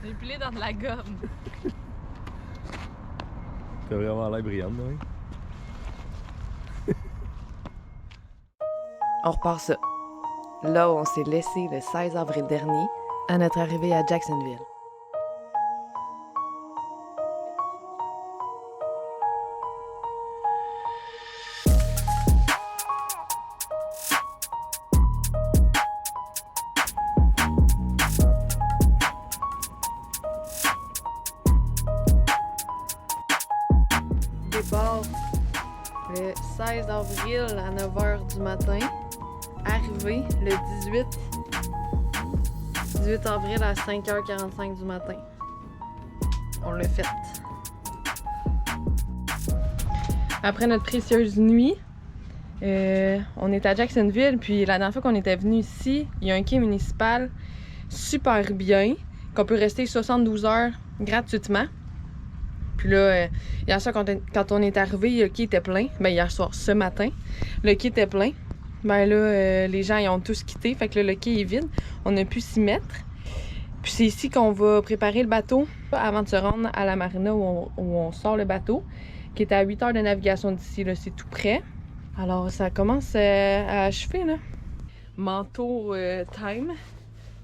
J'ai pilé dans de la gomme. T'as vraiment l'air brillante, oui. On repart ça. Là où on s'est laissé le 16 avril dernier, à notre arrivée à Jacksonville. Départ le 16 avril à 9h du matin. Arrivé le 18 avril à 5h45 du matin. On l'a fait. Après notre précieuse nuit, on est à Jacksonville, puis la dernière fois qu'on était venu ici, il y a un quai municipal super bien, qu'on peut rester 72 heures gratuitement. Puis là, hier soir, quand on est arrivé, le quai était plein. Ben hier soir, ce matin, le quai était plein. Ben là, les gens ils ont tous quitté, fait que là, le quai est vide. On a pu s'y mettre. Puis c'est ici qu'on va préparer le bateau avant de se rendre à la marina où on sort le bateau, qui est à 8 heures de navigation d'ici, là, c'est tout près. Alors ça commence à achever, là. Manteau time.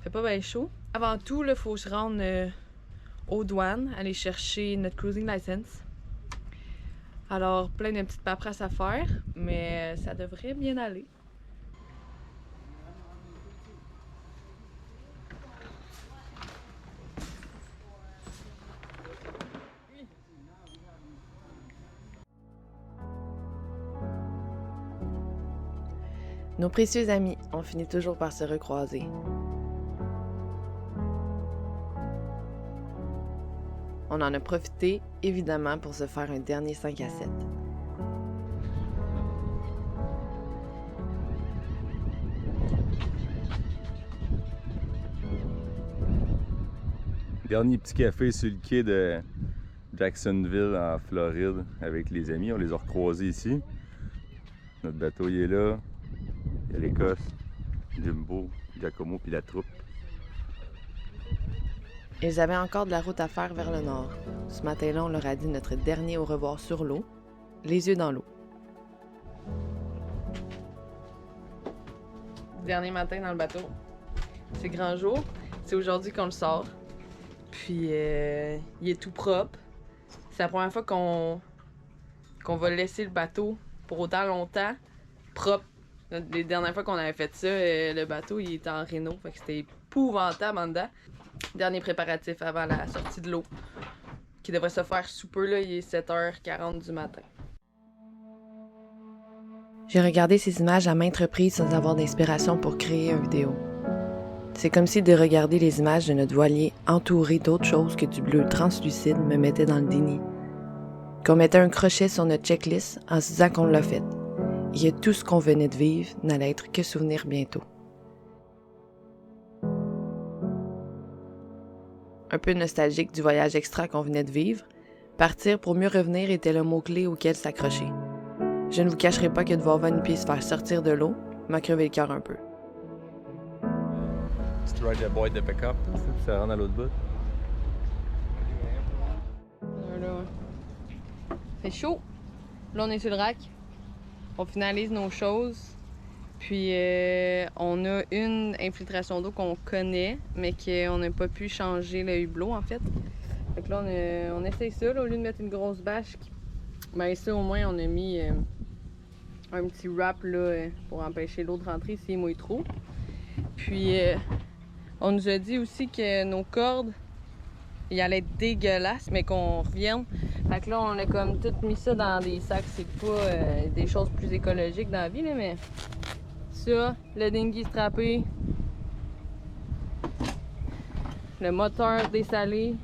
Fait pas bien chaud. Avant tout, il faut se rendre aux douanes, aller chercher notre cruising license. Alors, plein de petites paperasses à faire, mais ça devrait bien aller. Nos précieux amis, on finit toujours par se recroiser. On en a profité, évidemment, pour se faire un dernier 5 à 7. Dernier petit café sur le quai de Jacksonville en Floride avec les amis. On les a recroisés ici. Notre bateau il est là. Il y a l'Écosse, Jumbo, Giacomo puis la troupe. Ils avaient encore de la route à faire vers le nord. Ce matin-là, on leur a dit notre dernier au revoir sur l'eau, les yeux dans l'eau. Dernier matin dans le bateau. C'est grand jour. C'est aujourd'hui qu'on le sort. Puis, il est tout propre. C'est la première fois qu'on va laisser le bateau pour autant longtemps propre. Les dernières fois qu'on avait fait ça, le bateau il était en réno. Fait que c'était épouvantable en dedans. Dernier préparatif avant la sortie de l'eau, qui devrait se faire sous peu, là, il est 7h40 du matin. J'ai regardé ces images à maintes reprises sans avoir d'inspiration pour créer une vidéo. C'est comme si de regarder les images de notre voilier entouré d'autres choses que du bleu translucide me mettait dans le déni. Qu'on mettait un crochet sur notre checklist en se disant qu'on l'a fait. Et que tout ce qu'on venait de vivre n'allait être que souvenir bientôt. Un peu nostalgique du voyage extra qu'on venait de vivre, partir pour mieux revenir était le mot-clé auquel s'accrocher. Je ne vous cacherai pas que de voir Vanipé se faire sortir de l'eau m'a crevé le cœur un peu. Tu ride le boy de pick-up, ça rentre à l'autre bout. Fait chaud. Là, on est sur le rack. On finalise nos choses. Puis, on a une infiltration d'eau qu'on connaît, mais qu'on n'a pas pu changer le hublot, en fait. Fait que là, on essaye ça, là, au lieu de mettre une grosse bâche. Ben, ça, au moins, on a mis un petit wrap, là, pour empêcher l'eau de rentrer s'il mouille trop. Puis, on nous a dit aussi que nos cordes, il allait être dégueulasse, mais qu'on revienne. Fait que là, on a comme tout mis ça dans des sacs. C'est pas des choses plus écologiques dans la vie, là, mais... Ça, le dinghy strappé, le moteur dessalé.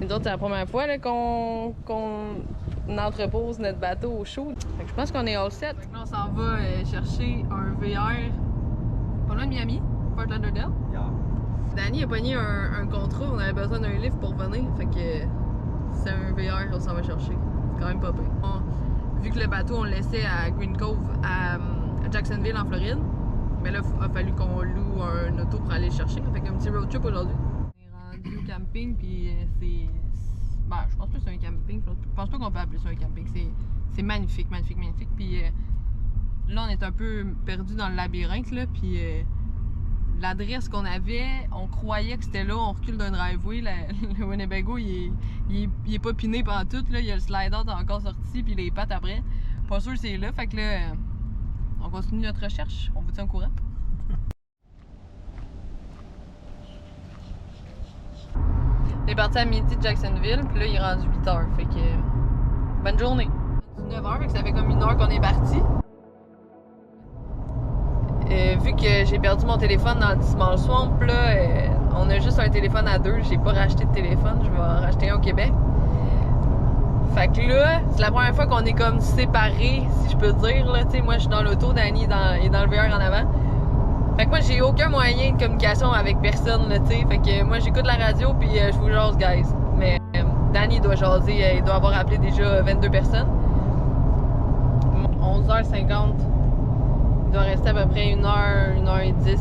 Nous autres, c'est la première fois qu'on entrepose notre bateau au chaud. Fait que je pense qu'on est all set. Là, on s'en va chercher un VR pas loin de Miami, Fort Lauderdale. Yeah. Danny a pogné un contrat, on avait besoin d'un lift pour venir. Fait que c'est un VR qu'on s'en va chercher. C'est quand même pas pire. Vu que le bateau, on le laissait à Green Cove, à Jacksonville en Floride, Mais là, il a fallu qu'on loue un auto pour aller le chercher. On fait un petit road trip aujourd'hui. On est rendu au camping, puis c'est... Ben, je pense pas que c'est un camping. Je pense pas qu'on peut appeler ça un camping. C'est magnifique, magnifique, magnifique. Puis là, on est un peu perdu dans le labyrinthe, là, puis... l'adresse qu'on avait, on croyait que c'était là, on recule d'un driveway, le Winnebago il est pas piné pendant tout, là, il y a le slider encore sorti, puis les pattes après. Pas sûr que c'est là, fait que là, on continue notre recherche, on vous tient au courant. On est parti à midi de Jacksonville, puis là il est rendu 8h, fait que bonne journée. 9h, fait que ça fait comme 1 heure qu'on est parti. Vu que j'ai perdu mon téléphone dans le Small Swamp, là, on a juste un téléphone à 2. J'ai pas racheté de téléphone, je vais en racheter un au Québec. Fait que là, c'est la première fois qu'on est comme séparés, si je peux dire. Là. Moi, je suis dans l'auto, Danny est dans le VR en avant. Fait que moi, j'ai aucun moyen de communication avec personne. Là, fait que moi, j'écoute la radio puis je vous jase, guys. Mais Danny doit jaser, il doit avoir appelé déjà 22 personnes. 11h50. Il doit rester à peu près 1h, 1h10.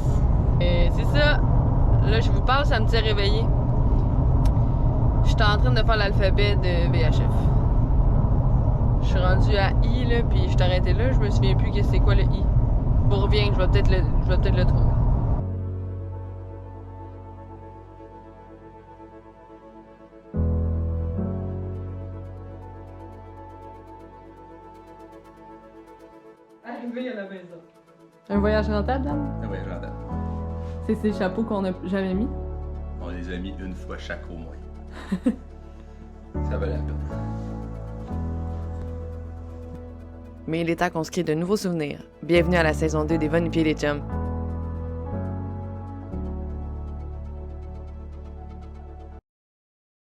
C'est ça. Là, je vous parle, ça me tient réveillé. J'étais en train de faire l'alphabet de VHF. Je suis rendue à I, là, puis je t'ai arrêté là. Je me souviens plus que c'est quoi le I. Bon, reviens, je vais peut-être le trouver. Arrivé à la maison. Un voyage rentable, Dan? Un voyage rentable. C'est ces chapeaux qu'on n'a jamais mis? On les a mis une fois chaque au moins. Ça valait la peine. Mais il est temps qu'on se crée de nouveaux souvenirs. Bienvenue à la saison 2 des Von et les Chums.